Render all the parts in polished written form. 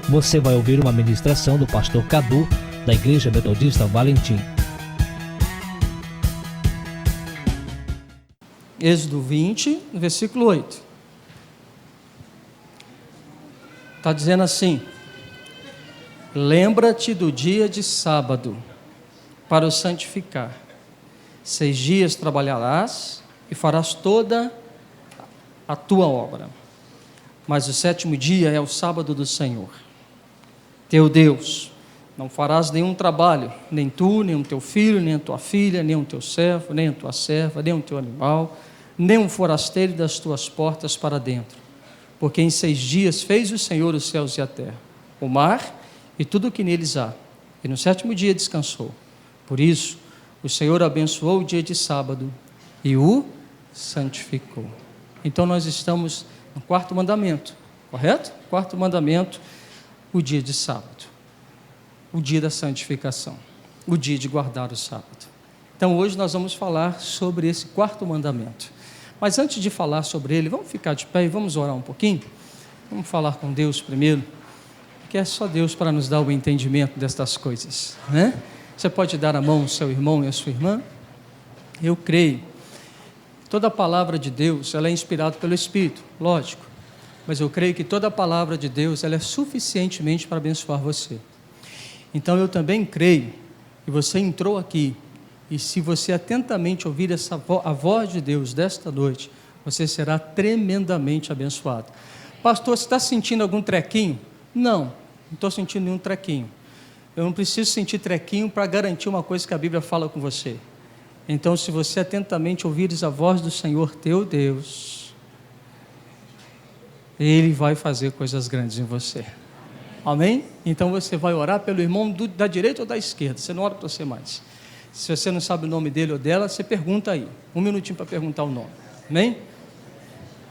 você vai ouvir uma ministração do pastor Cadu, da Igreja Metodista Valentim. Êxodo 20, versículo 8. Está dizendo assim: lembra-te do dia de sábado, para o santificar. 6 dias trabalharás e farás toda a tua obra. Mas o 7º dia é o sábado do Senhor, teu Deus. Não farás nenhum trabalho, nem tu, nem o teu filho, nem a tua filha, nem o teu servo, nem a tua serva, nem o teu animal, nem um forasteiro das tuas portas para dentro. Porque em 6 dias fez o Senhor os céus e a terra, o mar e tudo o que neles há. E no 7º dia descansou. Por isso, o Senhor abençoou o dia de sábado e o santificou. Então nós estamos no 4º mandamento, correto? 4º mandamento, o dia de sábado. O dia da santificação, o dia de guardar o sábado. Então hoje nós vamos falar sobre esse 4º mandamento. Mas antes de falar sobre ele, vamos ficar de pé e vamos orar um pouquinho? Vamos falar com Deus primeiro, porque é só Deus para nos dar o entendimento destas coisas, né? Você pode dar a mão ao seu irmão e à sua irmã? Eu creio. Toda a palavra de Deus, ela é inspirada pelo Espírito, lógico. Mas eu creio que toda a palavra de Deus, ela é suficientemente para abençoar você. Então eu também creio que você entrou aqui, e se você atentamente ouvir a voz de Deus desta noite, você será tremendamente abençoado. Pastor, você está sentindo algum trequinho? Não estou sentindo nenhum trequinho. Eu não preciso sentir trequinho para garantir uma coisa que a Bíblia fala com você. Então, se você atentamente ouvires a voz do Senhor teu Deus, Ele vai fazer coisas grandes em você. Amém? Então você vai orar pelo irmão da direita ou da esquerda. Você não ora para você mais. Se você não sabe o nome dele ou dela, você pergunta aí. 1 minutinho para perguntar o nome. Amém?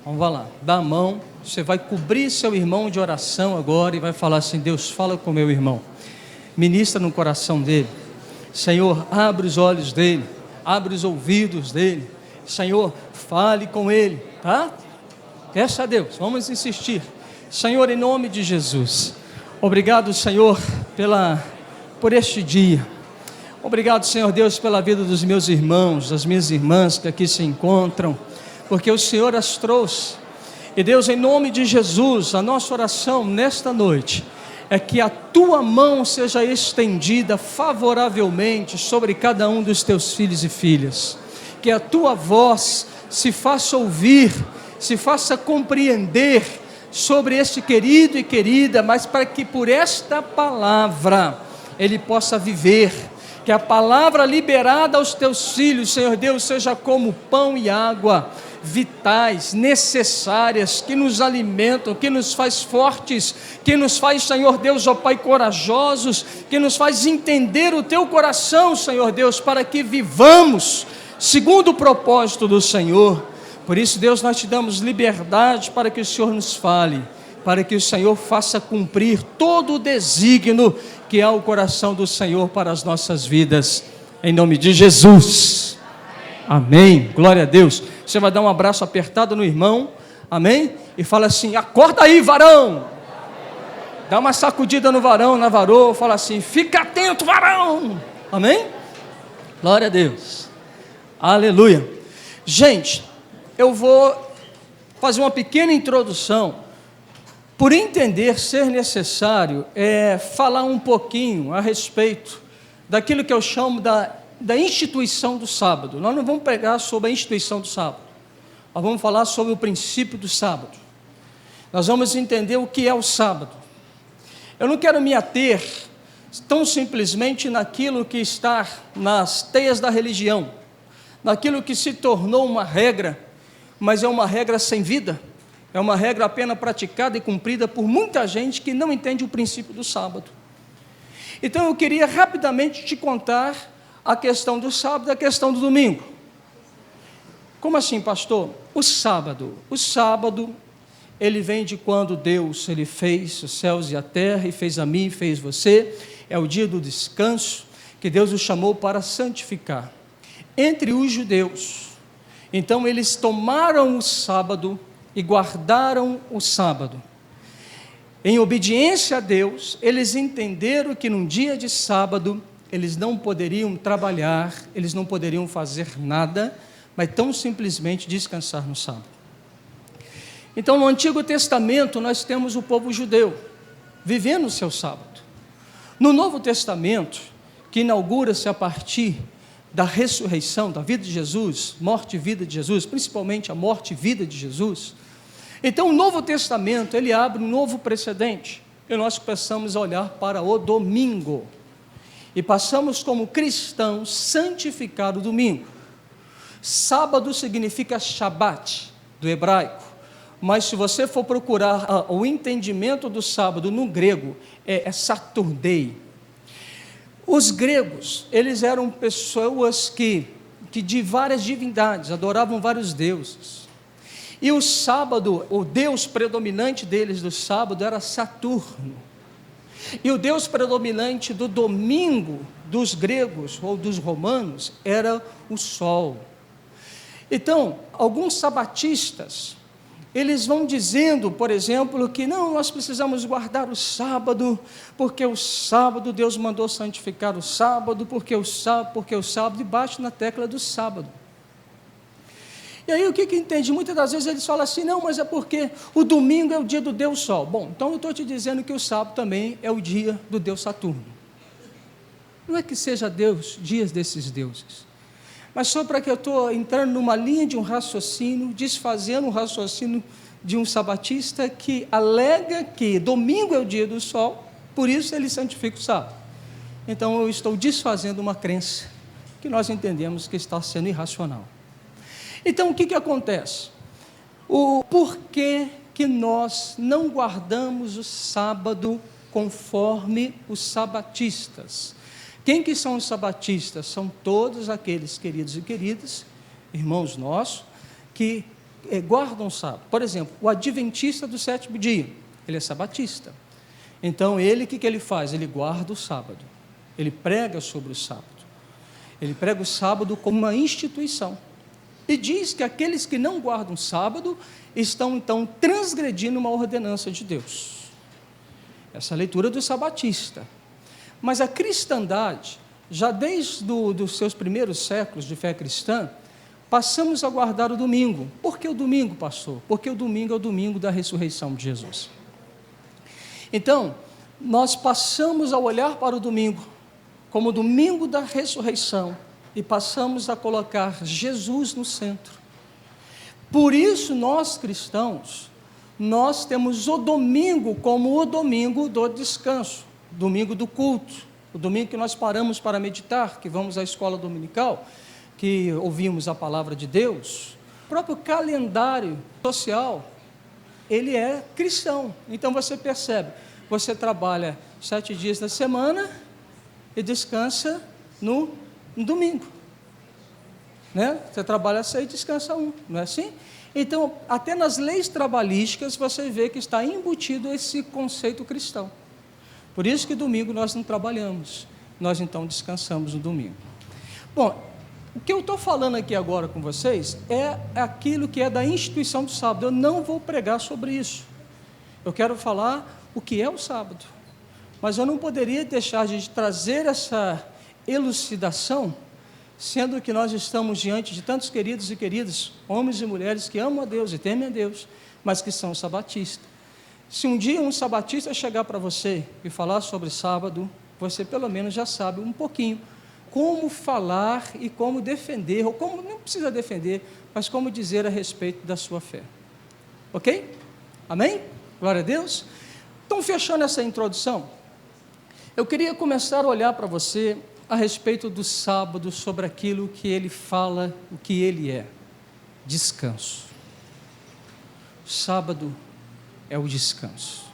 Vamos lá. Dá a mão. Você vai cobrir seu irmão de oração agora e vai falar assim: Deus, fala com meu irmão. Ministra no coração dele. Senhor, abre os olhos dele. Abre os ouvidos dele. Senhor, fale com ele. Tá? Peça a Deus. Vamos insistir. Senhor, em nome de Jesus. Obrigado, Senhor, por este dia. Obrigado, Senhor Deus, pela vida dos meus irmãos, das minhas irmãs que aqui se encontram, porque o Senhor as trouxe. E Deus, em nome de Jesus, a nossa oração nesta noite é que a Tua mão seja estendida favoravelmente sobre cada um dos Teus filhos e filhas, que a Tua voz se faça ouvir, se faça compreender sobre este querido e querida, mas para que por esta palavra ele possa viver, que a palavra liberada aos teus filhos, Senhor Deus, seja como pão e água, vitais, necessárias, que nos alimentam, que nos faz fortes, que nos faz, Senhor Deus, ó Pai, corajosos, que nos faz entender o teu coração, Senhor Deus, para que vivamos segundo o propósito do Senhor. Por isso, Deus, nós te damos liberdade para que o Senhor nos fale, para que o Senhor faça cumprir todo o desígnio que há o coração do Senhor para as nossas vidas, em nome de Jesus. Amém. Glória a Deus. Você vai dar um abraço apertado no irmão, amém? E fala assim: acorda aí, varão. Dá uma sacudida no varão, na varoa, fala assim: fica atento, varão. Amém? Glória a Deus. Aleluia. Gente, eu vou fazer uma pequena introdução, por entender ser necessário falar um pouquinho a respeito daquilo que eu chamo da instituição do sábado. Nós não vamos pregar sobre a instituição do sábado, nós vamos falar sobre o princípio do sábado. Nós vamos entender o que é o sábado. Eu não quero me ater tão simplesmente naquilo que está nas teias da religião, naquilo que se tornou uma regra, mas é uma regra sem vida, é uma regra apenas praticada e cumprida por muita gente que não entende o princípio do sábado. Então eu queria rapidamente te contar a questão do sábado e a questão do domingo. Como assim, pastor? O sábado, ele vem de quando Deus, ele fez os céus e a terra, e fez a mim, e fez você. É o dia do descanso, que Deus o chamou para santificar. Entre os judeus, então eles tomaram o sábado e guardaram o sábado. Em obediência a Deus, eles entenderam que num dia de sábado, eles não poderiam trabalhar, eles não poderiam fazer nada, mas tão simplesmente descansar no sábado. Então, no Antigo Testamento, nós temos o povo judeu vivendo o seu sábado. No Novo Testamento, que inaugura-se a partir da ressurreição, da vida de Jesus, morte e vida de Jesus, principalmente a morte e vida de Jesus. Então, o Novo Testamento, ele abre um novo precedente, e nós passamos a olhar para o domingo, e passamos como cristãos santificar o domingo. Sábado significa Shabat, do hebraico, mas se você for procurar o entendimento do sábado no grego, é Saturday. Os gregos, eles eram pessoas que de várias divindades, adoravam vários deuses. E o sábado, o deus predominante deles do sábado era Saturno. E o deus predominante do domingo dos gregos ou dos romanos era o sol. Então, alguns sabatistas, eles vão dizendo, por exemplo, que não, nós precisamos guardar o sábado, porque o sábado, Deus mandou santificar o sábado, porque o sábado, e bate na tecla do sábado. E aí o que entende? Muitas das vezes eles falam assim, não, mas é porque o domingo é o dia do Deus Sol. Bom, então eu estou te dizendo que o sábado também é o dia do Deus Saturno. Não é que seja Deus, dias desses deuses, mas só para que eu estou entrando numa linha de um raciocínio, desfazendo um raciocínio de um sabatista que alega que domingo é o dia do sol, por isso ele santifica o sábado. Então eu estou desfazendo uma crença que nós entendemos que está sendo irracional. Então o que acontece? O porquê que nós não guardamos o sábado conforme os sabatistas? Quem que são os sabatistas? São todos aqueles queridos e queridas, irmãos nossos, que guardam o sábado. Por exemplo, o adventista do sétimo dia, ele é sabatista. Então, ele, o que ele faz? Ele guarda o sábado. Ele prega sobre o sábado. Ele prega o sábado como uma instituição. E diz que aqueles que não guardam o sábado estão, então, transgredindo uma ordenança de Deus. Essa é a leitura do sabatista. Mas a cristandade, já desde os seus primeiros séculos de fé cristã, passamos a guardar o domingo. Por que o domingo, pastor? Porque o domingo é o domingo da ressurreição de Jesus. Então, nós passamos a olhar para o domingo como o domingo da ressurreição e passamos a colocar Jesus no centro. Por isso, nós cristãos, nós temos o domingo como o domingo do descanso, domingo do culto, o domingo que nós paramos para meditar, que vamos à escola dominical, que ouvimos a palavra de Deus. O próprio calendário social, ele é cristão. Então você percebe, você trabalha 7 dias da semana e descansa no domingo, né? Você trabalha 6 e descansa 1, não é assim? Então, até nas leis trabalhísticas você vê que está embutido esse conceito cristão. Por isso que domingo nós não trabalhamos, nós então descansamos no domingo. Bom, o que eu estou falando aqui agora com vocês é aquilo que é da instituição do sábado. Eu não vou pregar sobre isso. Eu quero falar o que é o sábado. Mas eu não poderia deixar de trazer essa elucidação, sendo que nós estamos diante de tantos queridos e queridas, homens e mulheres que amam a Deus e temem a Deus, mas que são sabatistas. Se um dia um sabatista chegar para você e falar sobre sábado, você pelo menos já sabe um pouquinho como falar e como defender, ou como, não precisa defender, mas como dizer a respeito da sua fé. Ok? Amém? Glória a Deus. Então, fechando essa introdução, eu queria começar a olhar para você a respeito do sábado, sobre aquilo que ele fala, o que ele é: descanso. Sábado é o descanso.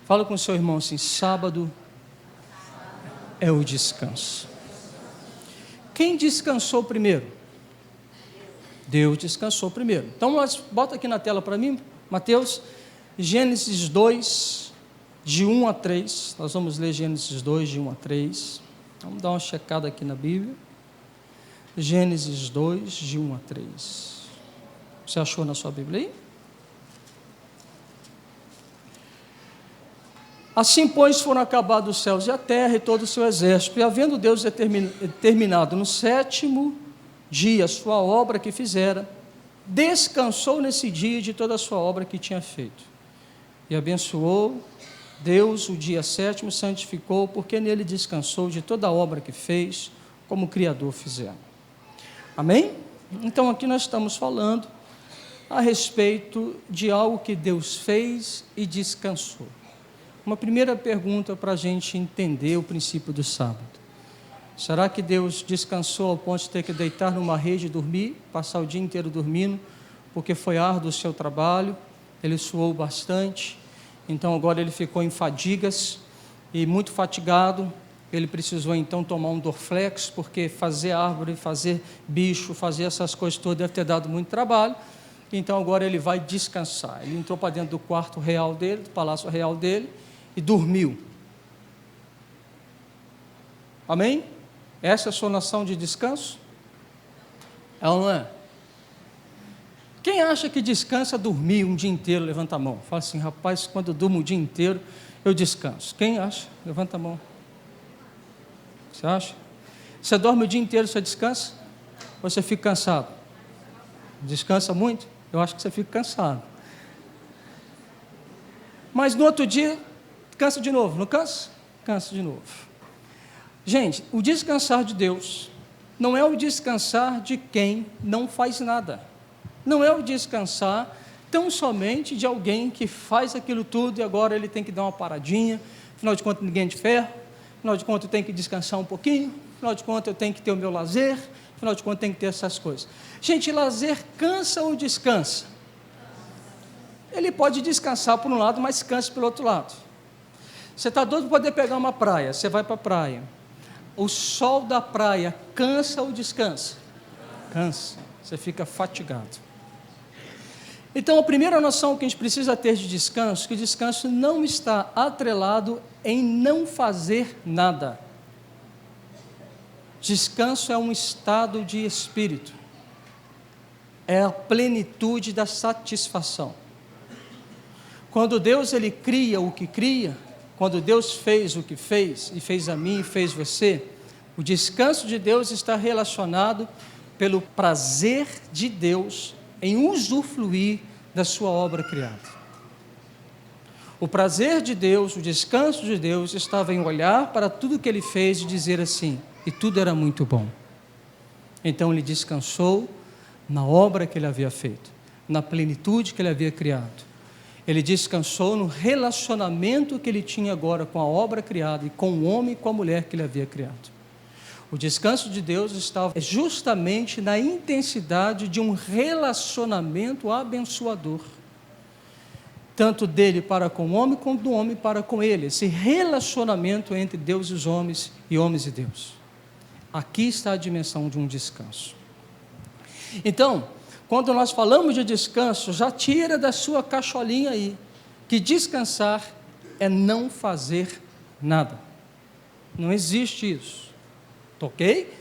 Fala com o seu irmão assim: sábado é o descanso. Quem descansou primeiro? Deus descansou primeiro. Então, bota aqui na tela para mim, Mateus, Gênesis 2, de 1 a 3. Nós vamos ler Gênesis 2, de 1 a 3. Vamos dar uma checada aqui na Bíblia. Gênesis 2, de 1 a 3. Você achou na sua Bíblia aí? Assim, pois, foram acabados os céus e a terra e todo o seu exército, e havendo Deus terminado no 7º dia a sua obra que fizera, descansou nesse dia de toda a sua obra que tinha feito. E abençoou Deus o dia 7º, santificou, porque nele descansou de toda a obra que fez, como o Criador fizera. Amém? Então aqui nós estamos falando a respeito de algo que Deus fez e descansou. Uma primeira pergunta para a gente entender o princípio do sábado. Será que Deus descansou ao ponto de ter que deitar numa rede e dormir, passar o dia inteiro dormindo, porque foi árduo o seu trabalho, ele suou bastante, então agora ele ficou em fadigas e muito fatigado, ele precisou então tomar um Dorflex, porque fazer árvore, fazer bicho, fazer essas coisas todas deve ter dado muito trabalho, então agora ele vai descansar. Ele entrou para dentro do quarto real dele, do palácio real dele, e dormiu. Amém? Essa é a sua noção de descanso? É ou não é? Quem acha que descansa dormir um dia inteiro? Levanta a mão. Fala assim, rapaz, quando eu durmo o dia inteiro, eu descanso. Quem acha? Levanta a mão. Você acha? Você dorme o dia inteiro, você descansa? Ou você fica cansado? Descansa muito? Eu acho que você fica cansado. Mas no outro dia, cansa de novo, não cansa? Cansa de novo. Gente, o descansar de Deus não é o descansar de quem não faz nada. Não é o descansar tão somente de alguém que faz aquilo tudo e agora ele tem que dar uma paradinha, afinal de contas ninguém é de ferro, afinal de contas eu tenho que descansar um pouquinho, afinal de contas eu tenho que ter o meu lazer, afinal de contas eu tenho que ter essas coisas. Gente, lazer cansa ou descansa? Ele pode descansar por um lado, mas cansa pelo outro lado. Você está doido para poder pegar uma praia, você vai para a praia. O sol da praia cansa ou descansa? Cansa, você fica fatigado. Então, a primeira noção que a gente precisa ter de descanso, que descanso não está atrelado em não fazer nada. Descanso é um estado de espírito, é a plenitude da satisfação. Quando Deus ele cria o que cria, quando Deus fez o que fez, e fez a mim e fez você, o descanso de Deus está relacionado pelo prazer de Deus em usufruir da sua obra criada. O prazer de Deus, o descanso de Deus estava em olhar para tudo que ele fez e dizer assim, e tudo era muito bom. Então ele descansou na obra que ele havia feito, na plenitude que ele havia criado. Ele descansou no relacionamento que ele tinha agora com a obra criada e com o homem e com a mulher que ele havia criado. O descanso de Deus estava justamente na intensidade de um relacionamento abençoador, tanto dele para com o homem, como do homem para com ele, esse relacionamento entre Deus e os homens e Deus. Aqui está a dimensão de um descanso. Então, quando nós falamos de descanso, já tira da sua cacholinha aí, que descansar é não fazer nada. Não existe isso, ok?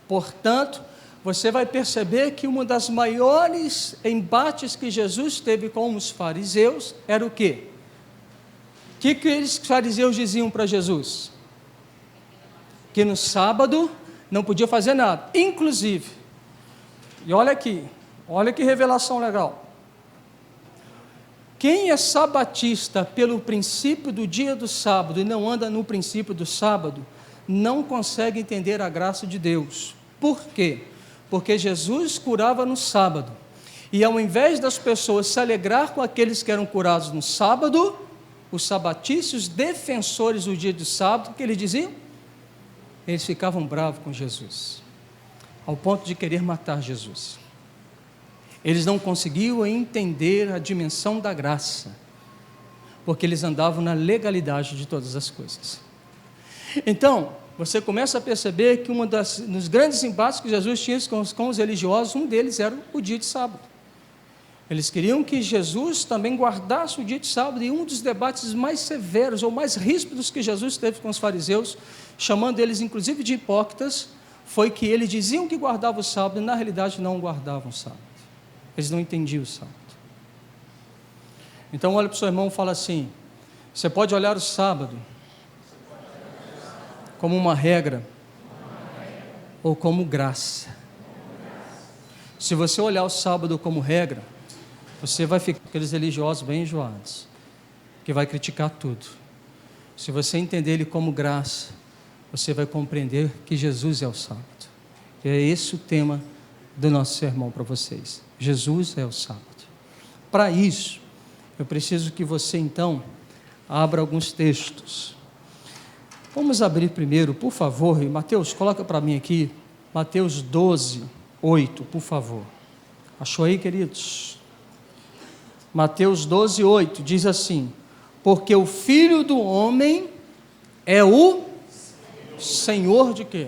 Portanto, você vai perceber que uma das maiores embates que Jesus teve com os fariseus era o quê? O que aqueles fariseus diziam para Jesus? Que no sábado não podia fazer nada, inclusive, e olha aqui, olha que revelação legal. Quem é sabatista pelo princípio do dia do sábado e não anda no princípio do sábado, não consegue entender a graça de Deus. Por quê? Porque Jesus curava no sábado. E ao invés das pessoas se alegrar com aqueles que eram curados no sábado, os sabatistas, os defensores do dia do sábado, o que eles diziam? Eles ficavam bravos com Jesus, ao ponto de querer matar Jesus. Eles não conseguiam entender a dimensão da graça, porque eles andavam na legalidade de todas as coisas. Então, você começa a perceber que dos grandes embates que Jesus tinha com os religiosos, um deles era o dia de sábado. Eles queriam que Jesus também guardasse o dia de sábado, e um dos debates mais severos ou mais ríspidos que Jesus teve com os fariseus, chamando eles inclusive de hipócritas, foi que eles diziam que guardavam o sábado e na realidade não guardavam o sábado. Eles não entendiam o sábado. Então olha para o seu irmão e fala assim, Você pode olhar o sábado como uma regra ou como graça. Se você olhar o sábado como regra, você vai ficar aqueles religiosos bem enjoados, que vai criticar tudo. Se você entender ele como graça, você vai compreender que Jesus é o sábado. E é esse o tema do nosso sermão para vocês. Jesus é o sábado. Para isso, eu preciso que você então abra alguns textos. Vamos abrir primeiro, por favor, e Mateus, coloca para mim aqui, Mateus 12, 8, por favor. Achou aí, queridos? Mateus 12, 8, diz assim: porque o Filho do Homem é o Senhor de quê?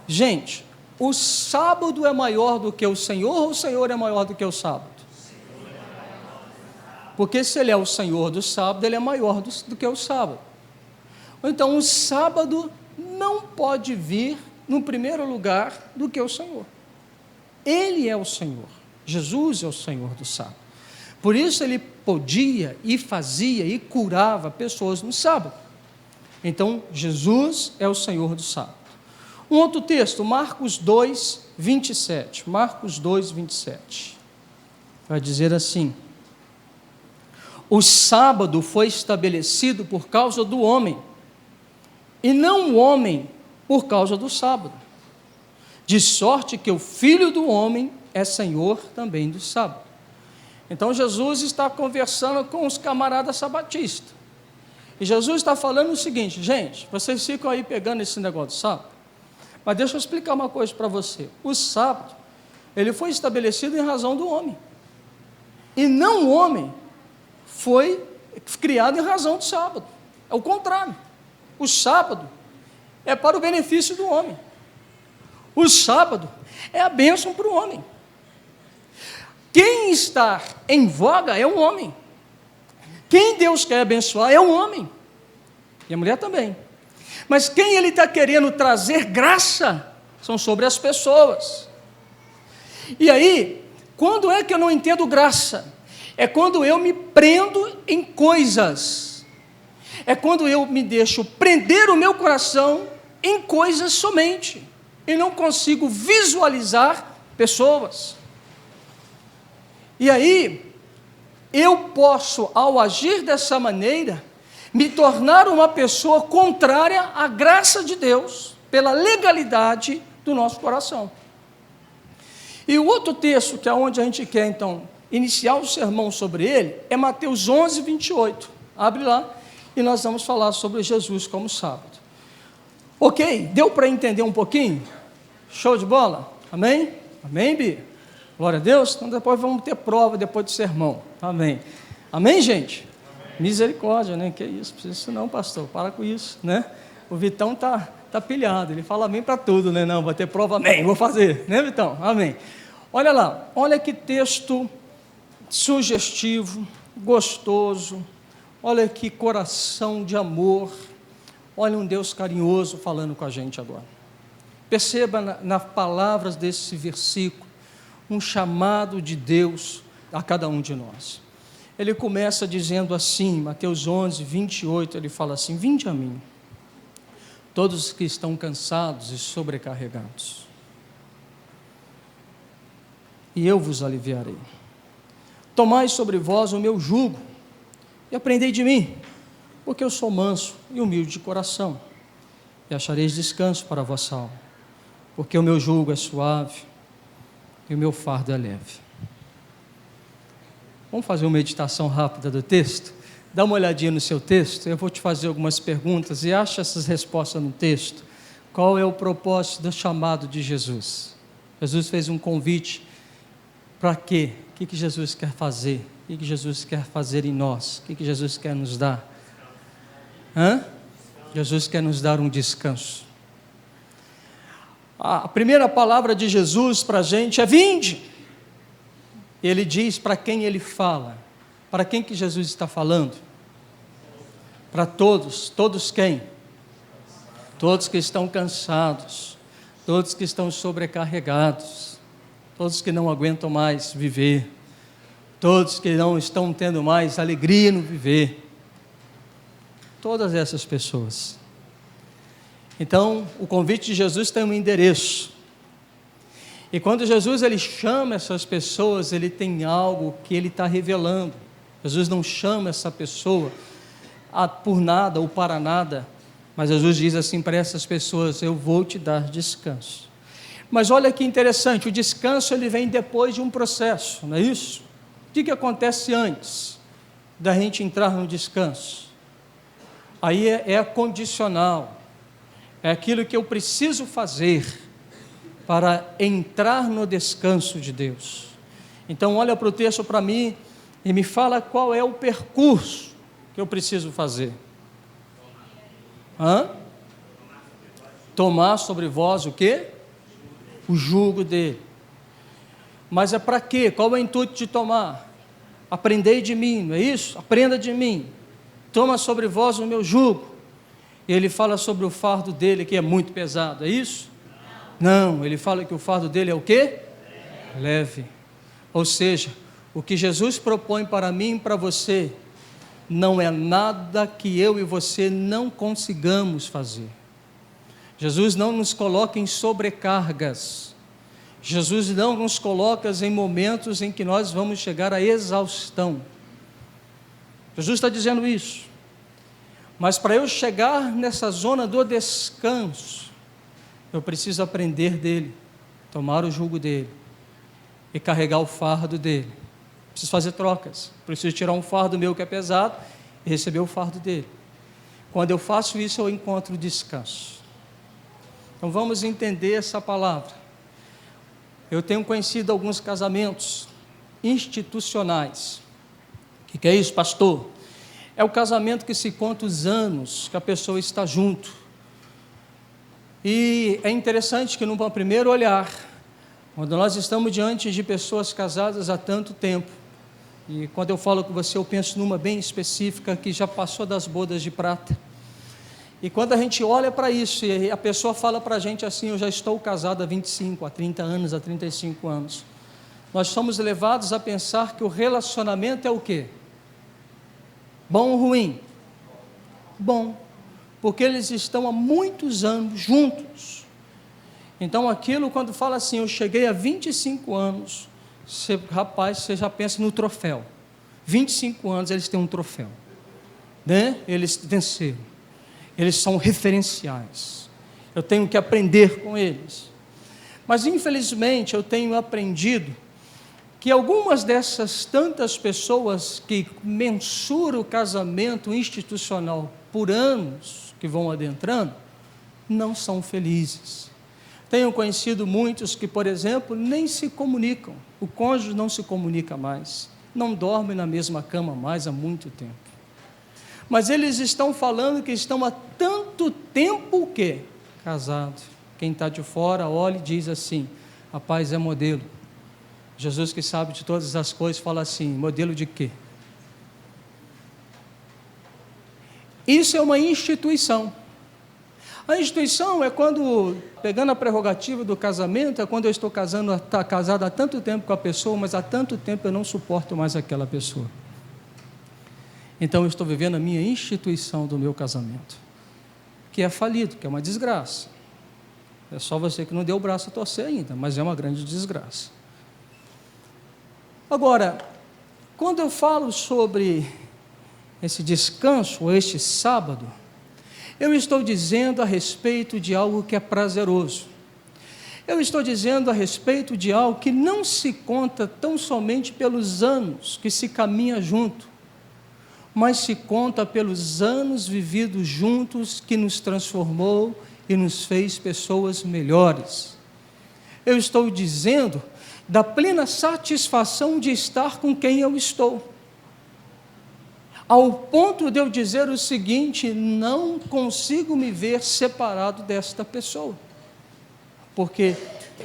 Gente, o sábado é maior do que o Senhor ou o Senhor é maior do que o sábado? Porque se ele é o Senhor do sábado, ele é maior do que o sábado. Então o sábado não pode vir no primeiro lugar do que o Senhor. Ele é o Senhor, Jesus é o Senhor do sábado. Por isso ele podia e fazia e curava pessoas no sábado. Então Jesus é o Senhor do sábado. Um outro texto, Marcos 2, 27. Marcos 2, 27. Vai dizer assim: o sábado foi estabelecido por causa do homem, e não o homem por causa do sábado. De sorte que o Filho do Homem é Senhor também do sábado. Então Jesus está conversando com os camaradas sabatistas. E Jesus está falando o seguinte: gente, vocês ficam aí pegando esse negócio do sábado, mas deixa eu explicar uma coisa para você. O sábado, ele foi estabelecido em razão do homem. E não o homem foi criado em razão do sábado. É o contrário. O sábado é para o benefício do homem. O sábado é a bênção para o homem. Quem está em voga é o homem. Quem Deus quer abençoar é o homem. E a mulher também. Mas quem ele está querendo trazer graça são sobre as pessoas. E aí, quando é que eu não entendo graça? É quando eu me prendo em coisas. É quando eu me deixo prender o meu coração em coisas somente. E não consigo visualizar pessoas. E aí, eu posso, ao agir dessa maneira, me tornar uma pessoa contrária à graça de Deus, pela legalidade do nosso coração. E o outro texto, que é onde a gente quer, então, iniciar o sermão sobre ele, é Mateus 11, 28. Abre lá, e nós vamos falar sobre Jesus como sábado. Ok? Deu para entender um pouquinho? Show de bola? Amém? Amém, Bia? Glória a Deus. Então depois vamos ter prova depois do sermão. Amém. Amém, gente? Amém. Misericórdia, né? Que isso? Precisa disso não, pastor. Para com isso, né? O Vitão tá pilhado. Ele fala amém para tudo, né? Não, vai ter prova, amém. Vou fazer, né, Vitão? Amém. Olha lá. Olha que texto sugestivo, gostoso. Olha que coração de amor. Olha um Deus carinhoso falando com a gente agora. Perceba nas palavras desse versículo um chamado de Deus a cada um de nós. Ele começa dizendo assim, Mateus 11, 28, ele fala assim: vinde a mim, todos os que estão cansados e sobrecarregados, e eu vos aliviarei. Tomai sobre vós o meu jugo, e aprendei de mim, porque eu sou manso e humilde de coração, e achareis descanso para a vossa alma, porque o meu jugo é suave, e o meu fardo é leve. Vamos fazer uma meditação rápida do texto? Dá uma olhadinha no seu texto, eu vou te fazer algumas perguntas, e acha essas respostas no texto. Qual é o propósito do chamado de Jesus? Jesus fez um convite, para quê? O que Jesus quer fazer? O que Jesus quer fazer em nós? O que Jesus quer nos dar? Jesus quer nos dar um descanso. A primeira palavra de Jesus para a gente é vinde. Ele diz para quem ele fala. Para quem que Jesus está falando? Para todos. Todos quem? Todos que estão cansados, todos que estão sobrecarregados, todos que não aguentam mais viver, todos que não estão tendo mais alegria no viver. Todas essas pessoas. Então, o convite de Jesus tem um endereço. E quando Jesus ele chama essas pessoas, ele tem algo que ele está revelando. Jesus não chama essa pessoa por nada ou para nada, mas Jesus diz assim para essas pessoas: eu vou te dar descanso. Mas olha que interessante, o descanso ele vem depois de um processo, não é isso? O que acontece antes da gente entrar no descanso? Aí é condicional, é aquilo que eu preciso fazer para entrar no descanso de Deus. Então olha para o texto para mim e me fala qual é o percurso que eu preciso fazer. Tomar sobre vós o quê? O jugo dele. Mas é para quê? Qual é o intuito de tomar? Aprendei de mim, não é isso? Aprenda de mim. Toma sobre vós o meu jugo. E ele fala sobre o fardo dele que é muito pesado, é isso? Não, ele fala que o fardo dele é o quê? Leve. Ou seja, o que Jesus propõe para mim e para você não é nada que eu e você não consigamos fazer. Jesus não nos coloca em sobrecargas. Jesus não nos coloca em momentos em que nós vamos chegar à exaustão. Jesus está dizendo isso. Mas para eu chegar nessa zona do descanso, eu preciso aprender dele, tomar o jugo dele e carregar o fardo dele. Preciso fazer trocas. Preciso tirar um fardo meu que é pesado e receber o fardo dele. Quando eu faço isso, eu encontro descanso. Então vamos entender essa palavra. Eu tenho conhecido alguns casamentos institucionais. O que é isso, pastor? É o casamento que se conta os anos que a pessoa está junto. E é interessante que, num primeiro olhar, quando nós estamos diante de pessoas casadas há tanto tempo, e quando eu falo com você, eu penso numa bem específica que já passou das bodas de prata. E quando a gente olha para isso, e a pessoa fala para a gente assim: eu já estou casado há 25, há 30 anos, há 35 anos. Nós somos levados a pensar que o relacionamento é o quê? Bom ou ruim? Bom, porque eles estão há muitos anos juntos. Então aquilo, quando fala assim, eu cheguei a 25 anos, você já pensa no troféu. 25 anos eles têm um troféu, né? Eles venceram, eles são referenciais, eu tenho que aprender com eles. Mas infelizmente eu tenho aprendido que algumas dessas tantas pessoas que mensuram o casamento institucional por anos que vão adentrando, não são felizes. Tenho conhecido muitos que, por exemplo, nem se comunicam, o cônjuge não se comunica mais, não dorme na mesma cama mais há muito tempo. Mas eles estão falando que estão há tanto tempo o quê? Casados. Quem está de fora olha e diz assim: rapaz, é modelo. Jesus, que sabe de todas as coisas, fala assim: modelo de quê? Isso é uma instituição. A instituição é quando, pegando a prerrogativa do casamento, é quando eu estou casado há tanto tempo com a pessoa, mas há tanto tempo eu não suporto mais aquela pessoa. Então eu estou vivendo a minha instituição do meu casamento, que é falido, que é uma desgraça. É só você que não deu o braço a torcer ainda, mas é uma grande desgraça. Agora, quando eu falo sobre esse descanso, ou este sábado, eu estou dizendo a respeito de algo que é prazeroso. Eu estou dizendo a respeito de algo que não se conta tão somente pelos anos que se caminha junto, mas se conta pelos anos vividos juntos que nos transformou e nos fez pessoas melhores. Eu estou dizendo da plena satisfação de estar com quem eu estou, ao ponto de eu dizer o seguinte: não consigo me ver separado desta pessoa, porque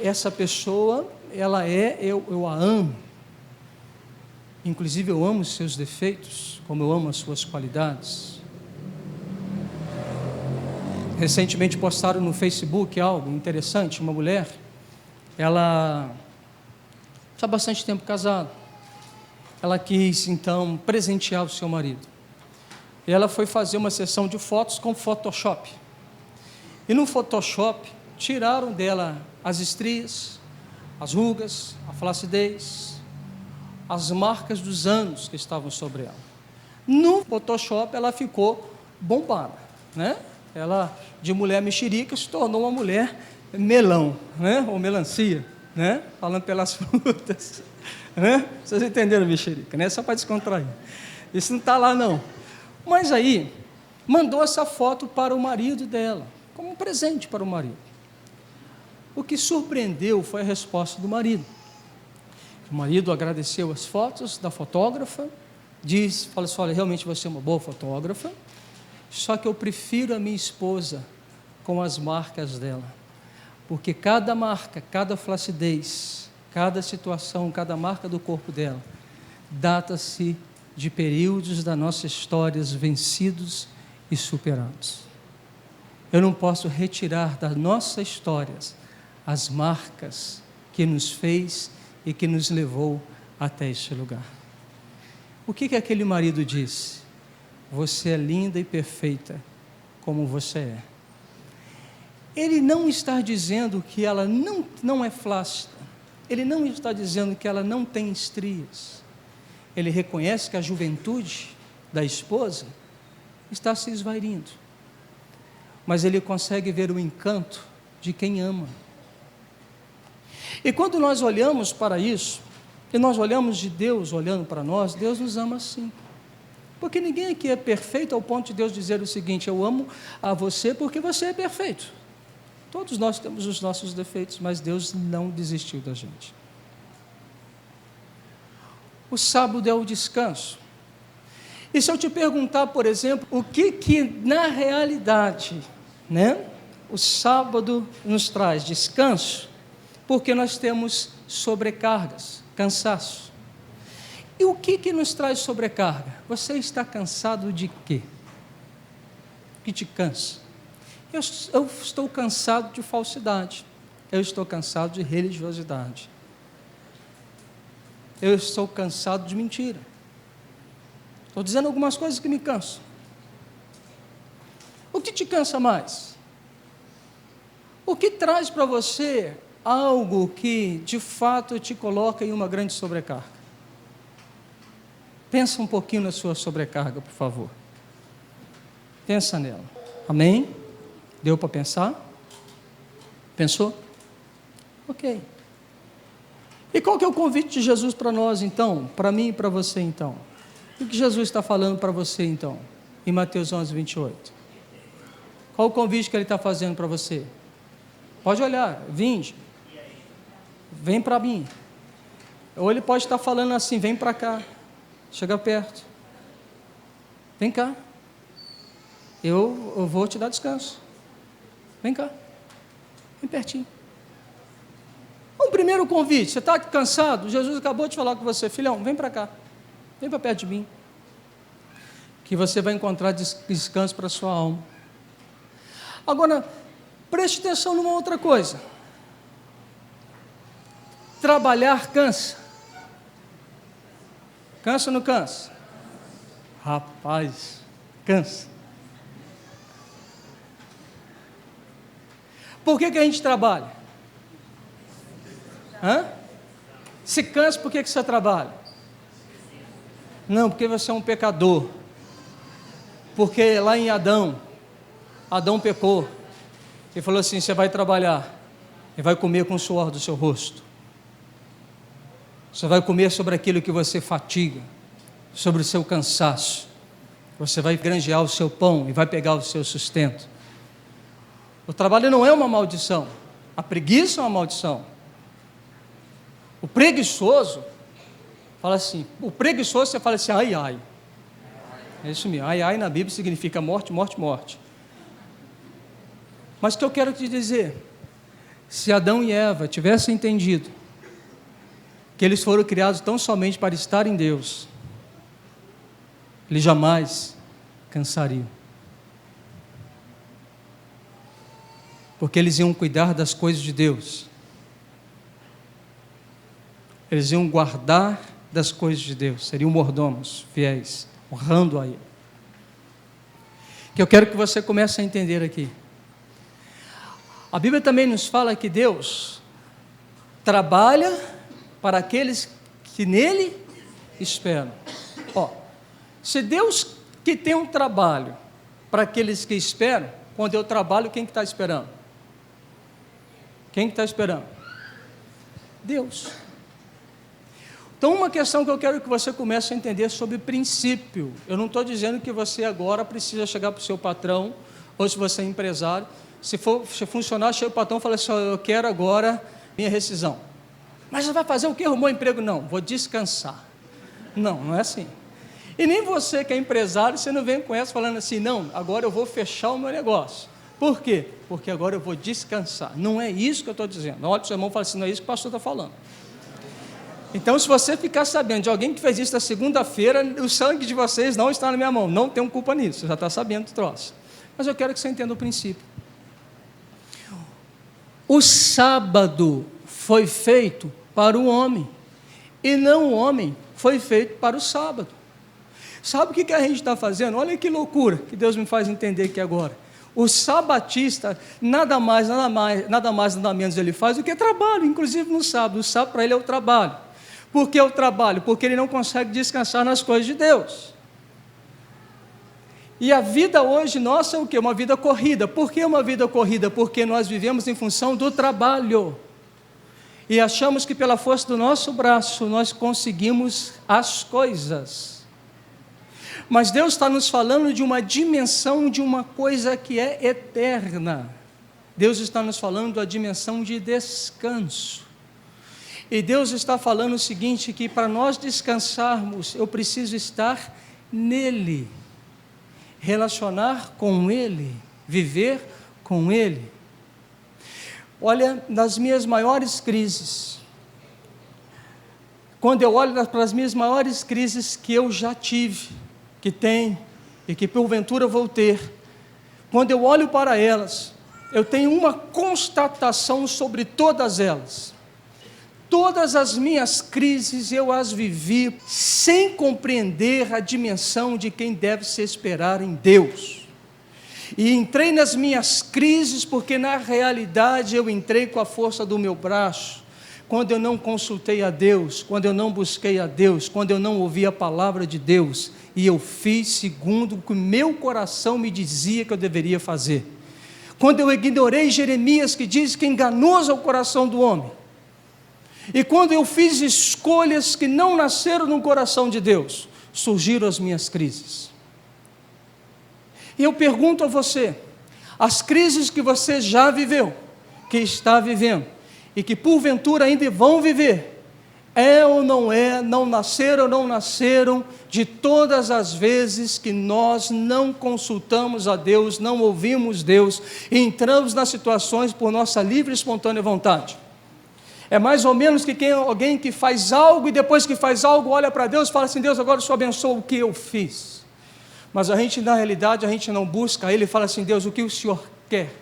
essa pessoa, eu a amo, inclusive eu amo os seus defeitos, como eu amo as suas qualidades. Recentemente postaram no Facebook algo interessante, uma mulher, ela está há bastante tempo casada. Ela quis, então, presentear o seu marido. E ela foi fazer uma sessão de fotos com Photoshop. E no Photoshop, tiraram dela as estrias, as rugas, a flacidez, as marcas dos anos que estavam sobre ela. No Photoshop, ela ficou bombada, né? Ela, de mulher mexerica, se tornou uma mulher melão, né? Ou melancia, né? Falando pelas frutas, né? Vocês entenderam mexerica, né? Só para descontrair. Isso não está lá, não. Mas aí, mandou essa foto para o marido dela, como um presente para o marido. O que surpreendeu foi a resposta do marido. O marido agradeceu as fotos da fotógrafa, falou assim, olha, realmente você é uma boa fotógrafa, só que eu prefiro a minha esposa com as marcas dela, porque cada marca, cada flacidez, cada situação, cada marca do corpo dela, data-se de períodos da nossa história vencidos e superados. Eu não posso retirar das nossas histórias as marcas que nos fez e que nos levou até este lugar. O que aquele marido disse? Você é linda e perfeita como você é. Ele não está dizendo que ela não é flácida. Ele não está dizendo que ela não tem estrias. Ele reconhece que a juventude da esposa está se esvairindo. Mas ele consegue ver o encanto de quem ama. E quando nós olhamos para isso, e nós olhamos de Deus olhando para nós, Deus nos ama assim. Porque ninguém aqui é perfeito ao ponto de Deus dizer o seguinte, eu amo a você porque você é perfeito. Todos nós temos os nossos defeitos, mas Deus não desistiu da gente. O sábado é o descanso. E se eu te perguntar, por exemplo, o que na realidade, né, o sábado nos traz descanso, porque nós temos sobrecargas, cansaço. E o que nos traz sobrecarga? Você está cansado de quê? O que te cansa? Eu estou cansado de falsidade. Eu estou cansado de religiosidade. Eu estou cansado de mentira. Estou dizendo algumas coisas que me cansam. O que te cansa mais? O que traz para você algo que de fato te coloca em uma grande sobrecarga? Pensa um pouquinho na sua sobrecarga, por favor. Pensa nela. Amém? Deu para pensar? Pensou? Ok. E qual que é o convite de Jesus para nós então? Para mim e para você então? O que Jesus está falando para você então? Em Mateus 11, 28. Qual o convite que Ele está fazendo para você? Pode olhar, vinde. Vem para mim. Ou Ele pode estar falando assim, vem para cá. Chega perto. Vem cá. Eu vou te dar descanso. Vem cá. Vem pertinho. Um primeiro convite. Você está cansado? Jesus acabou de falar com você. Filhão, vem para cá. Vem para perto de mim. Que você vai encontrar descanso para a sua alma. Agora, preste atenção numa outra coisa. Trabalhar cansa. Cansa ou não cansa? Rapaz, cansa. Por que a gente trabalha? Se cansa, por que você trabalha? Não, porque você é um pecador. Porque lá em Adão pecou. Ele falou assim, você vai trabalhar e vai comer com o suor do seu rosto. Você vai comer sobre aquilo que você fatiga, sobre o seu cansaço. Você vai granjear o seu pão e vai pegar o seu sustento. O trabalho não é uma maldição. A preguiça é uma maldição. O preguiçoso, fala assim, o preguiçoso você fala assim, ai, ai. É isso mesmo, ai, ai na Bíblia significa morte, morte, morte. Mas o que eu quero te dizer, se Adão e Eva tivessem entendido que eles foram criados tão somente para estar em Deus, eles jamais cansariam. Porque eles iam cuidar das coisas de Deus. Eles iam guardar das coisas de Deus, seriam mordomos, fiéis, honrando a Ele. que eu quero que você comece a entender aqui. A Bíblia também nos fala que Deus trabalha para aqueles que nele esperam. Se Deus que tem um trabalho para aqueles que esperam, quando eu trabalho, quem que está esperando? Quem que está esperando? Deus. Então, uma questão que eu quero que você comece a entender sobre princípio. Eu não estou dizendo que você agora precisa chegar para o seu patrão, ou se você é empresário, se funcionar, chega o patrão e fala assim, eu quero agora minha rescisão. Mas você vai fazer o quê? Arrumou emprego? Não, vou descansar. Não é assim. E nem você que é empresário, você não vem com essa falando assim, não, agora eu vou fechar o meu negócio. Por quê? Porque agora eu vou descansar. Não é isso que eu estou dizendo. Olha para o seu irmão e fala assim, não é isso que o pastor está falando. Então, se você ficar sabendo de alguém que fez isso na segunda-feira, o sangue de vocês não está na minha mão, não tenho culpa nisso, você já está sabendo do troço. Mas eu quero que você entenda o princípio. O sábado foi feito para o homem, e não o homem foi feito para o sábado. Sabe o que a gente está fazendo? Olha que loucura que Deus me faz entender aqui agora. O sabatista, nada menos ele faz do que trabalho, inclusive no sábado. O sábado para ele é o trabalho. Por que o trabalho? Porque ele não consegue descansar nas coisas de Deus. E a vida hoje nossa é o quê? Uma vida corrida. Por que uma vida corrida? Porque nós vivemos em função do trabalho. E achamos que pela força do nosso braço nós conseguimos as coisas. Mas Deus está nos falando de uma dimensão de uma coisa que é eterna. Deus está nos falando da dimensão de descanso. E Deus está falando o seguinte, que para nós descansarmos, eu preciso estar nele, relacionar com ele, viver com ele. Olha, nas minhas maiores crises, quando eu olho para as minhas maiores crises que eu já tive, que tenho e que porventura vou ter, quando eu olho para elas, eu tenho uma constatação sobre todas elas. Todas as minhas crises eu as vivi sem compreender a dimensão de quem deve se esperar em Deus. E entrei nas minhas crises porque na realidade eu entrei com a força do meu braço, quando eu não consultei a Deus, quando eu não busquei a Deus, quando eu não ouvi a palavra de Deus, e eu fiz segundo o que meu coração me dizia que eu deveria fazer. Quando eu ignorei Jeremias, que diz que enganoso é o coração do homem. E quando eu fiz escolhas que não nasceram no coração de Deus, surgiram as minhas crises. E eu pergunto a você, as crises que você já viveu, que está vivendo, e que porventura ainda vão viver, é ou não é, não nasceram ou não nasceram, de todas as vezes que nós não consultamos a Deus, não ouvimos Deus, e entramos nas situações por nossa livre e espontânea vontade. É mais ou menos que alguém que faz algo e depois que faz algo olha para Deus e fala assim, Deus, agora o Senhor abençoa o que eu fiz. Mas a gente, na realidade, a gente não busca Ele e fala assim, Deus, o que o Senhor quer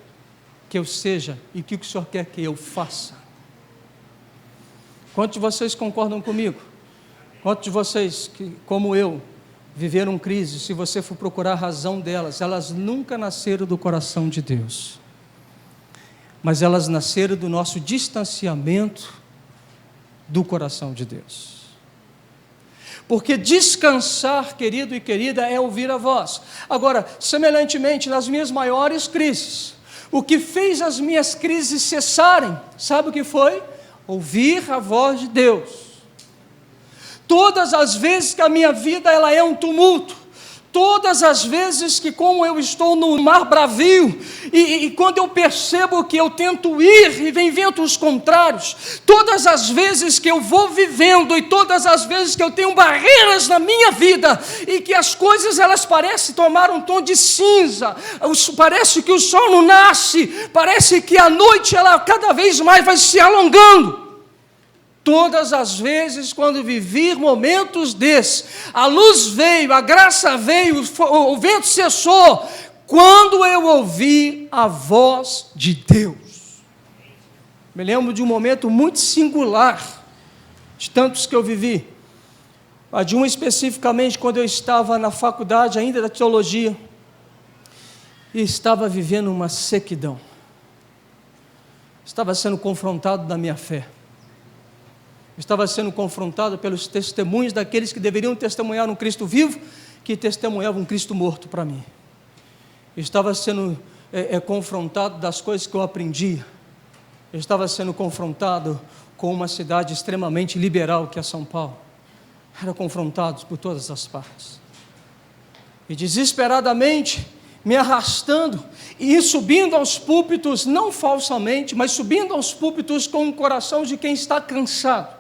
que eu seja e o que o Senhor quer que eu faça? Quantos de vocês concordam comigo? Quantos de vocês, que, como eu, viveram crise, se você for procurar a razão delas, elas nunca nasceram do coração de Deus. Mas elas nasceram do nosso distanciamento do coração de Deus. Porque descansar, querido e querida, é ouvir a voz. Agora, semelhantemente, nas minhas maiores crises, o que fez as minhas crises cessarem, sabe o que foi? Ouvir a voz de Deus. Todas as vezes que a minha vida ela é um tumulto, todas as vezes que como eu estou no mar bravio, e quando eu percebo que eu tento ir e vem ventos contrários, todas as vezes que eu vou vivendo e todas as vezes que eu tenho barreiras na minha vida e que as coisas elas parecem tomar um tom de cinza, parece que o sol não nasce, parece que a noite ela cada vez mais vai se alongando. Todas as vezes, quando vivi momentos desses, a luz veio, a graça veio, o vento cessou, quando eu ouvi a voz de Deus. Me lembro de um momento muito singular, de tantos que eu vivi, de um especificamente, quando eu estava na faculdade ainda da teologia, e estava vivendo uma sequidão. Estava sendo confrontado da minha fé. Estava sendo confrontado pelos testemunhos daqueles que deveriam testemunhar um Cristo vivo, que testemunhavam um Cristo morto para mim. Estava sendo confrontado das coisas que eu aprendia. Estava sendo confrontado com uma cidade extremamente liberal que é São Paulo. Era confrontado por todas as partes. E desesperadamente me arrastando e subindo aos púlpitos, não falsamente, mas subindo aos púlpitos com um coração de quem está cansado,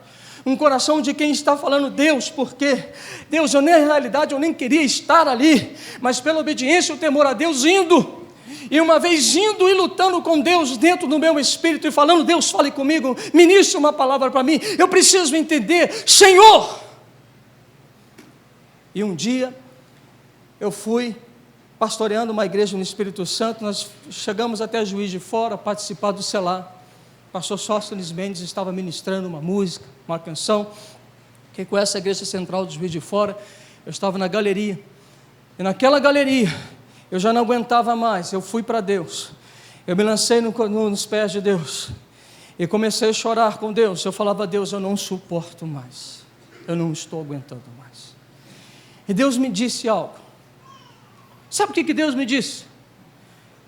um coração de quem está falando: Deus, por quê? Deus, na realidade eu nem queria estar ali, mas pela obediência e o temor a Deus, indo, e uma vez indo e lutando com Deus dentro do meu espírito e falando: Deus, fale comigo, ministre uma palavra para mim, eu preciso entender, Senhor. E um dia eu fui pastoreando uma igreja no Espírito Santo, nós chegamos até Juiz de Fora, participar do Selar. O pastor Sóstenes Mendes estava ministrando uma música, uma canção. Quem conhece a igreja central de Juiz de Fora, eu estava na galeria, e naquela galeria, eu já não aguentava mais, eu fui para Deus, eu me lancei nos pés de Deus, e comecei a chorar com Deus. Eu falava: Deus, eu não suporto mais, eu não estou aguentando mais. E Deus me disse algo. Sabe o que Deus me disse?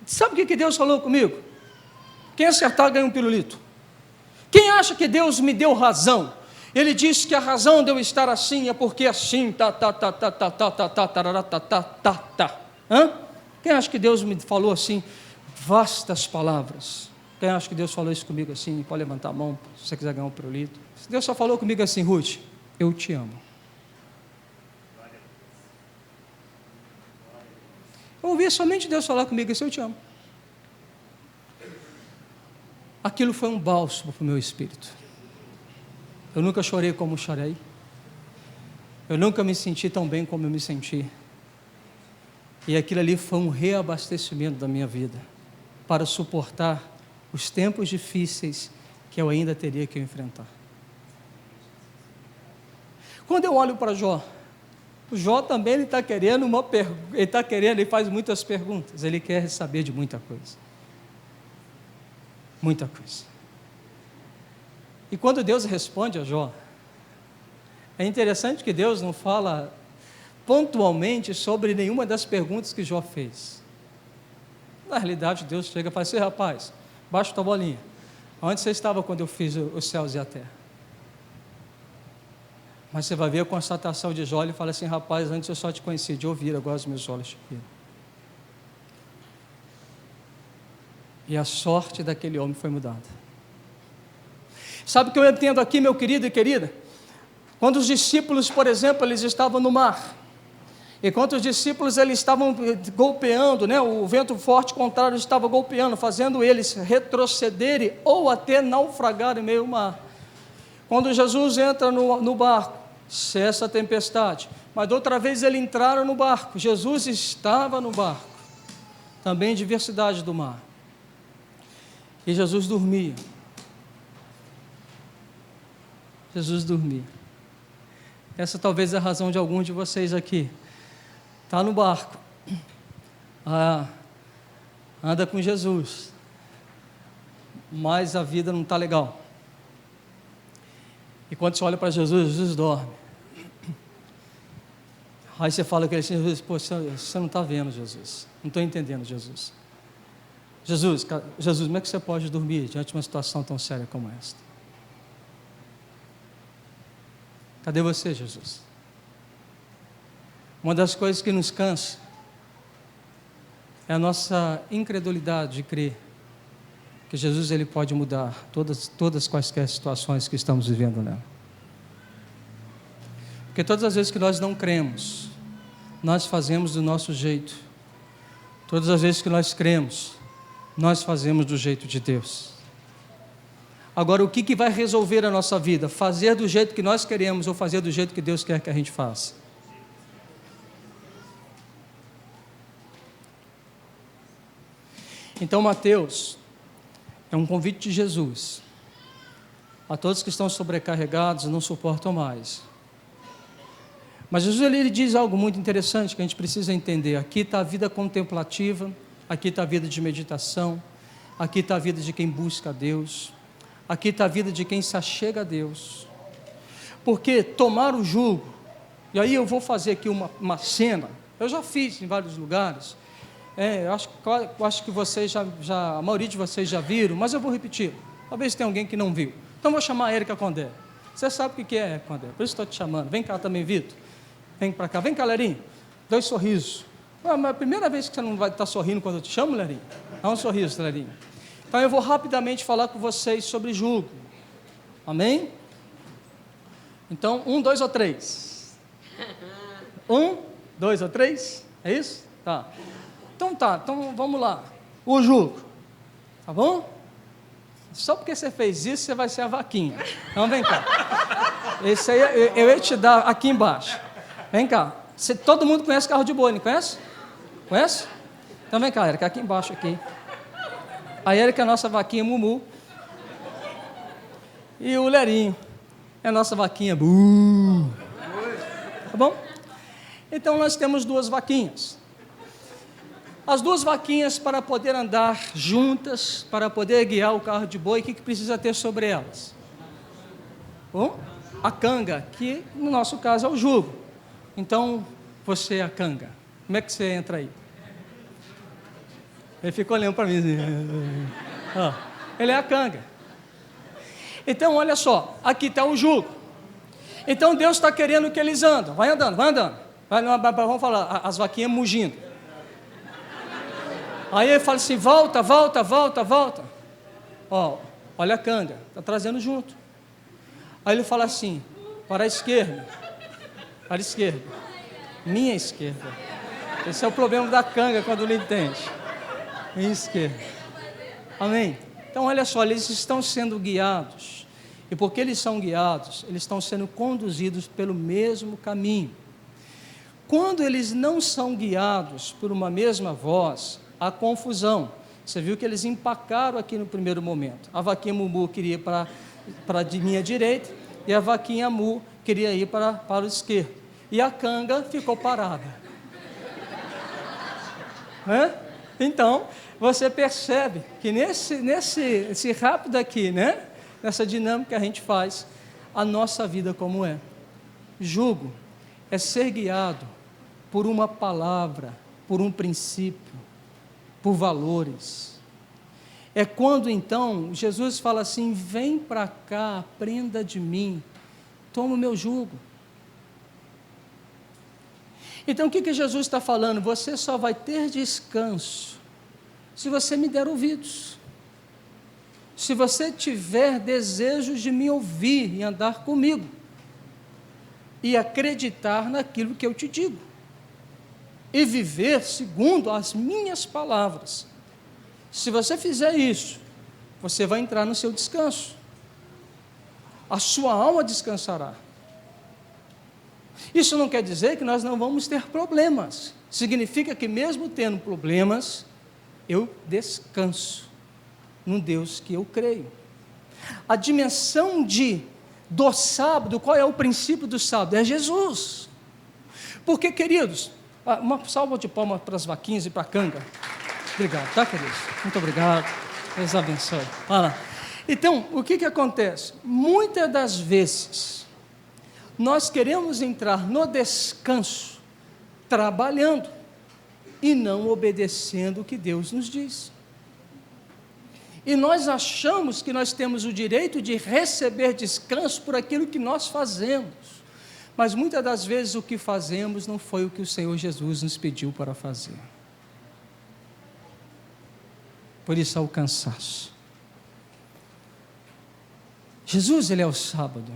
Sabe o que Deus falou comigo? Quem acertar ganha um pirulito. Quem acha que Deus me deu razão? Ele disse que a razão de eu estar assim é porque assim, Quem acha que Deus me falou assim, vastas palavras? Quem acha que Deus falou isso comigo assim? Pode levantar a mão, se você quiser ganhar um pirulito. Deus só falou comigo assim: Ruth, eu te amo. Eu ouvi somente Deus falar comigo assim: eu te amo. Aquilo foi um bálsamo para o meu espírito. Eu nunca chorei como chorei. Eu nunca me senti tão bem como eu me senti. E aquilo ali foi um reabastecimento da minha vida, para suportar os tempos difíceis que eu ainda teria que enfrentar. Quando eu olho para Jó, o Jó também ele faz muitas perguntas, ele quer saber de muita coisa. Muita coisa. E quando Deus responde a Jó, é interessante que Deus não fala pontualmente sobre nenhuma das perguntas que Jó fez. Na realidade, Deus chega e fala assim: rapaz, baixa tua bolinha, onde você estava quando eu fiz os céus e a terra? Mas você vai ver a constatação de Jó, ele fala assim: rapaz, antes eu só te conhecia de ouvir, agora os meus olhos te viram. E a sorte daquele homem foi mudada. Sabe o que eu entendo aqui, meu querido e querida? Quando os discípulos, por exemplo, eles estavam no mar, enquanto os discípulos eles estavam golpeando, o vento forte contrário estava golpeando, fazendo eles retrocederem ou até naufragar em meio ao mar. Quando Jesus entra no barco, cessa a tempestade, mas outra vez eles entraram no barco, Jesus estava no barco, também diversidade do mar, e Jesus dormia. Jesus dormia. Essa talvez é a razão de alguns de vocês aqui. Está no barco, anda com Jesus, mas a vida não está legal. E quando você olha para Jesus, Jesus dorme. Aí você fala com ele assim: Jesus, pô, você não está vendo, Jesus, não estou entendendo, Jesus. Jesus, como é que você pode dormir diante de uma situação tão séria como esta? Cadê você, Jesus? Uma das coisas que nos cansa é a nossa incredulidade de crer que Jesus ele pode mudar todas quaisquer situações que estamos vivendo nela. Porque todas as vezes que nós não cremos, nós fazemos do nosso jeito. Todas as vezes que nós cremos, nós fazemos do jeito de Deus. Agora, o que vai resolver a nossa vida? Fazer do jeito que nós queremos ou fazer do jeito que Deus quer que a gente faça? Então, Mateus é um convite de Jesus a todos que estão sobrecarregados e não suportam mais. Mas Jesus ele diz algo muito interessante que a gente precisa entender. Aqui está a vida contemplativa, aqui está a vida de meditação, aqui está a vida de quem busca a Deus, aqui está a vida de quem se achega a Deus. Porque tomar o jugo, e aí eu vou fazer aqui uma cena, eu já fiz em vários lugares, eu acho que vocês a maioria de vocês já viram, mas eu vou repetir, talvez tenha alguém que não viu. Então vou chamar a Érica Condé. Você sabe o que é, Condé, por isso estou te chamando. Vem cá também, Vitor. Vem para cá, vem cá, Lerinho. 2 sorrisos. Mas é a primeira vez que você não vai estar sorrindo quando eu te chamo, Lerinho? Dá um sorriso, Lerinho. Então eu vou rapidamente falar com vocês sobre jugo. Amém? Então, 1, 2 ou 3? 1, 2 ou 3? É isso? Tá. Então vamos lá. O jugo. Tá bom? Só porque você fez isso, você vai ser a vaquinha. Então vem cá. Esse aí eu ia te dar aqui embaixo. Vem cá. Todo mundo conhece carro de boi, não conhece? Conhece? Então vem cá, Érica, aqui embaixo aqui. A Érica é a nossa vaquinha Mumu. E o Lerinho é a nossa vaquinha Bu. Tá bom? Então nós temos 2 vaquinhas. As 2 vaquinhas, para poder andar juntas, para poder guiar o carro de boi, o que precisa ter sobre elas? A canga, que no nosso caso é o jugo. Então, você é a canga. Como é que você entra aí? Ele ficou olhando para mim assim. Ele é a canga. Então, olha só, aqui está o jugo. Então, Deus está querendo que eles andam. Vai andando, vai andando. Vamos falar, as vaquinhas mugindo. Aí ele fala assim, volta. Olha a canga, está trazendo junto. Aí ele fala assim, para a esquerda. Minha esquerda. Esse é o problema da canga quando não entende. Minha esquerda. Amém? Então olha só, eles estão sendo guiados. E porque eles são guiados, eles estão sendo conduzidos pelo mesmo caminho. Quando eles não são guiados por uma mesma voz, há confusão. Você viu que eles empacaram aqui no primeiro momento. A vaquinha Mumu queria ir para a minha direita e a vaquinha Mu queria ir para o esquerdo. E a canga ficou parada. Então, você percebe que nesse rápido aqui, nessa dinâmica que a gente faz, a nossa vida como é. Jugo é ser guiado por uma palavra, por um princípio, por valores. É quando então Jesus fala assim, vem para cá, aprenda de mim, toma o meu jugo. Então o que Jesus está falando? Você só vai ter descanso se você me der ouvidos, se você tiver desejos de me ouvir e andar comigo, e acreditar naquilo que eu te digo, e viver segundo as minhas palavras. Se você fizer isso, você vai entrar no seu descanso, a sua alma descansará. Isso não quer dizer que nós não vamos ter problemas, significa que mesmo tendo problemas, eu descanso num Deus que eu creio. A dimensão do sábado, qual é o princípio do sábado? É Jesus. Porque, queridos, uma salva de palmas para as vaquinhas e para a canga. Obrigado, tá, queridos? Muito obrigado. Deus abençoe. Então, o que acontece? Muitas das vezes, nós queremos entrar no descanso trabalhando e não obedecendo o que Deus nos diz. E nós achamos que nós temos o direito de receber descanso por aquilo que nós fazemos. Mas muitas das vezes o que fazemos não foi o que o Senhor Jesus nos pediu para fazer. Por isso há o cansaço. Jesus, ele é o sábado.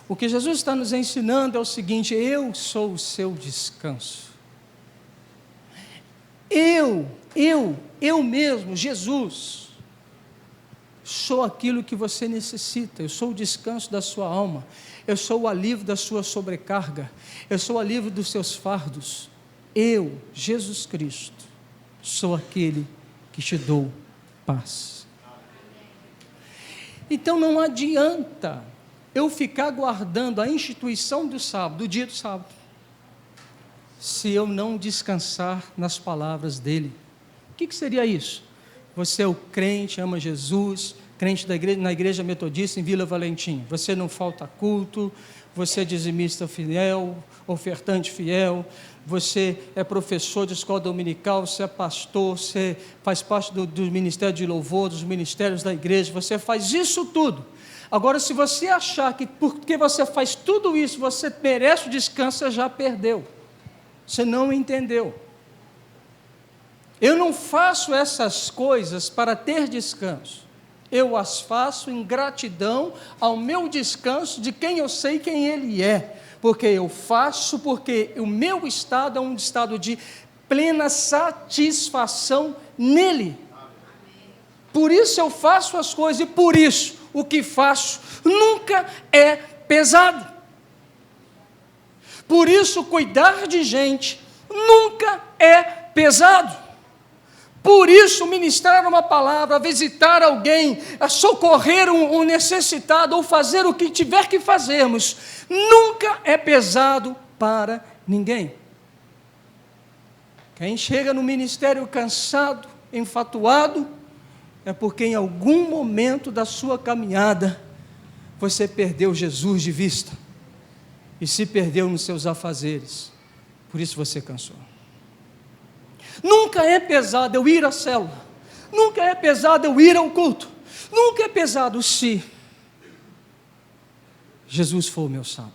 O que Jesus está nos ensinando é o seguinte: eu sou o seu descanso. Eu mesmo, Jesus, sou aquilo que você necessita. Eu sou o descanso da sua alma. Eu sou o alívio da sua sobrecarga. Eu sou o alívio dos seus fardos. Eu, Jesus Cristo, sou aquele que te dou paz. Então não adianta eu ficar guardando a instituição do sábado, do dia do sábado, se eu não descansar nas palavras dele. que seria isso? Você é o crente, ama Jesus, crente na igreja metodista em Vila Valentim. Você não falta culto, você é dizimista fiel, ofertante fiel, você é professor de escola dominical, você é pastor, você faz parte do ministério de louvor, dos ministérios da igreja, você faz isso tudo. Agora, se você achar que porque você faz tudo isso, você merece o descanso, você já perdeu. Você não entendeu. Eu não faço essas coisas para ter descanso. Eu as faço em gratidão ao meu descanso de quem eu sei quem Ele é. Porque eu faço, porque o meu estado é um estado de plena satisfação nele. Por isso eu faço as coisas, e por isso o que faço nunca é pesado. Por isso cuidar de gente nunca é pesado. Por isso ministrar uma palavra, visitar alguém, socorrer um necessitado ou fazer o que tiver que fazermos, nunca é pesado para ninguém. Quem chega no ministério cansado, enfatuado, é porque em algum momento da sua caminhada você perdeu Jesus de vista e se perdeu nos seus afazeres, por isso você cansou. Nunca é pesado eu ir à célula, nunca é pesado eu ir ao culto, nunca é pesado se Jesus for o meu sábado,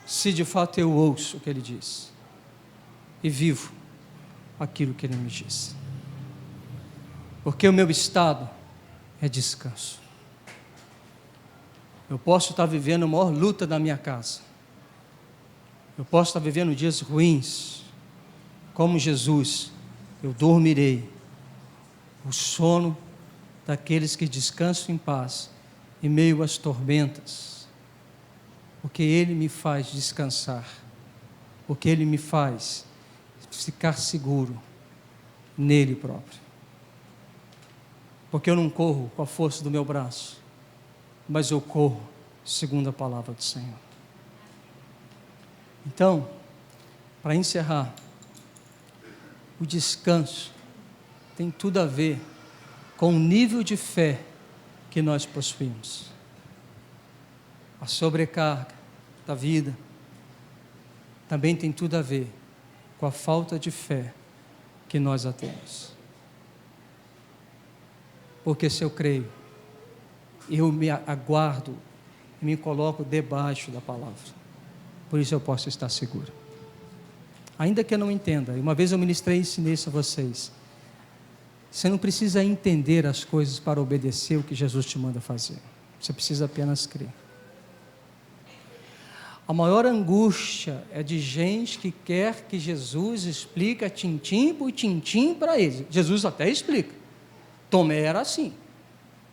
se de fato eu ouço o que Ele diz e vivo aquilo que Ele me diz, porque o meu estado é descanso. Eu posso estar vivendo a maior luta da minha casa, eu posso estar vivendo dias ruins, como Jesus, eu dormirei, o sono daqueles que descansam em paz, em meio às tormentas, porque Ele me faz descansar, porque Ele me faz ficar seguro nele próprio, porque eu não corro com a força do meu braço, mas eu corro segundo a palavra do Senhor. Então, para encerrar, o descanso tem tudo a ver com o nível de fé que nós possuímos. A sobrecarga da vida também tem tudo a ver com a falta de fé que nós temos. Porque se eu creio, eu me aguardo e me coloco debaixo da palavra. Por isso eu posso estar seguro. Ainda que eu não entenda, uma vez eu ministrei e ensinei isso a vocês, você não precisa entender as coisas para obedecer o que Jesus te manda fazer. Você precisa apenas crer. A maior angústia é de gente que quer que Jesus explique tintim por tintim para eles. Jesus até explica. Tomé era assim.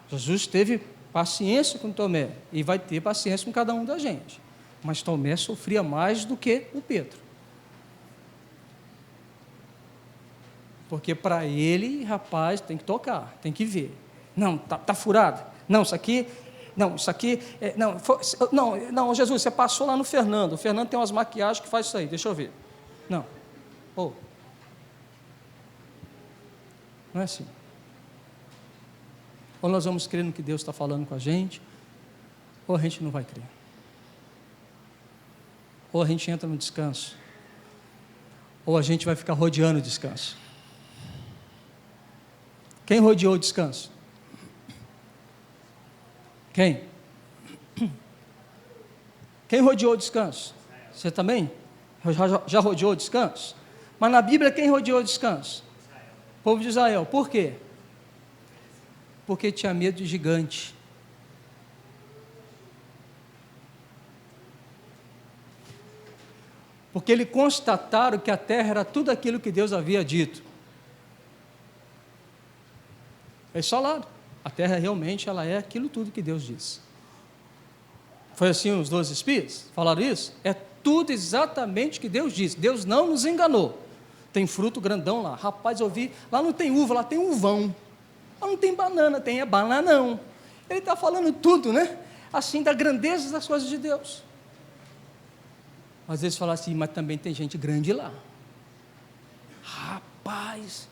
Jesus teve paciência com Tomé e vai ter paciência com cada um da gente. Mas Tomé sofria mais do que o Pedro. Porque para ele, rapaz, tem que tocar, tem que ver. Não, tá furado. Não, isso aqui... Não, Jesus, você passou lá no Fernando. O Fernando tem umas maquiagens que faz isso aí, deixa eu ver. Não. Não é assim. Ou nós vamos crer no que Deus está falando com a gente, ou a gente não vai crer. Ou a gente entra no descanso, ou a gente vai ficar rodeando o descanso. Quem rodeou o descanso? Quem? Quem rodeou o descanso? Você também? Já rodeou o descanso? Mas na Bíblia quem rodeou o descanso? O povo de Israel. Por quê? Porque tinha medo de gigante. Porque eles constataram que a terra era tudo aquilo que Deus havia dito. Eles falaram, a terra realmente ela é aquilo tudo que Deus disse. Foi assim os 12 espias? Falaram isso? É tudo exatamente o que Deus disse. Deus não nos enganou. Tem fruto grandão lá. Rapaz, eu vi, lá não tem uva, lá tem uvão. Lá não tem banana, tem bananão. Ele está falando tudo, né? Assim, da grandeza das coisas de Deus. Às vezes fala assim, mas também tem gente grande lá. Rapaz,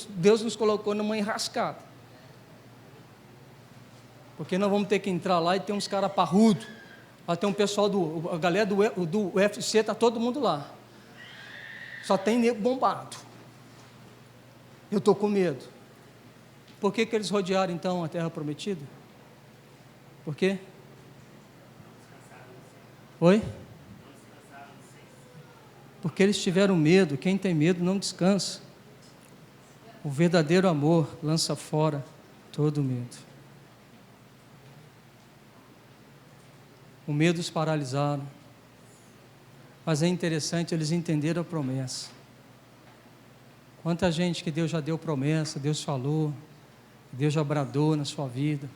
Deus nos colocou numa enrascada. Porque nós vamos ter que entrar lá e tem uns caras parrudos. Lá tem um pessoal, a galera do UFC, está todo mundo lá. Só tem nego bombado. Eu estou com medo. Por que eles rodearam então a terra prometida? Por quê? Oi? Porque eles tiveram medo. Quem tem medo não descansa. O verdadeiro amor lança fora todo medo. O medo os paralisaram. Mas é interessante, eles entenderam a promessa. Quanta gente que Deus já deu promessa, Deus falou, Deus já bradou na sua vida.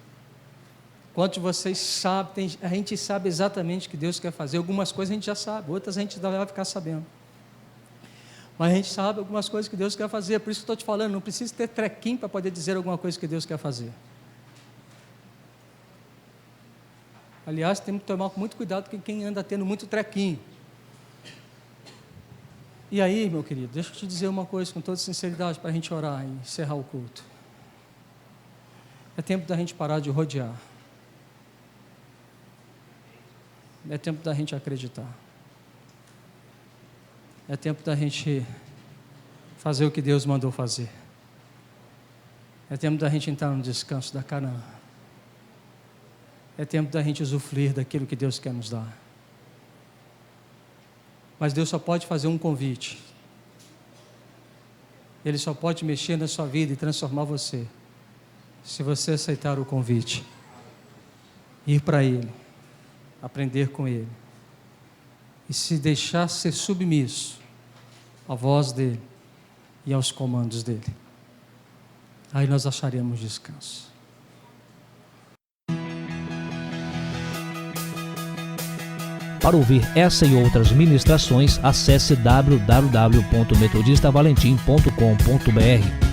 Quantos de vocês sabem, a gente sabe exatamente o que Deus quer fazer. Algumas coisas a gente já sabe, outras a gente ainda vai ficar sabendo. Mas a gente sabe algumas coisas que Deus quer fazer. Por isso que eu estou te falando, não precisa ter trequinho para poder dizer alguma coisa que Deus quer fazer. Aliás, temos que tomar muito cuidado com quem anda tendo muito trequinho. E aí, meu querido, deixa eu te dizer uma coisa com toda sinceridade para a gente orar e encerrar o culto. É tempo da gente parar de rodear. É tempo da gente acreditar. É tempo da gente fazer o que Deus mandou fazer. É tempo da gente entrar no descanso da Canaã. É tempo da gente usufruir daquilo que Deus quer nos dar. Mas Deus só pode fazer um convite. Ele só pode mexer na sua vida e transformar você, se você aceitar o convite. Ir para Ele, aprender com Ele, e se deixar ser submisso à voz dEle e aos comandos dEle. Aí nós acharemos descanso. Para ouvir essa e outras ministrações, acesse www.metodistavalentim.com.br.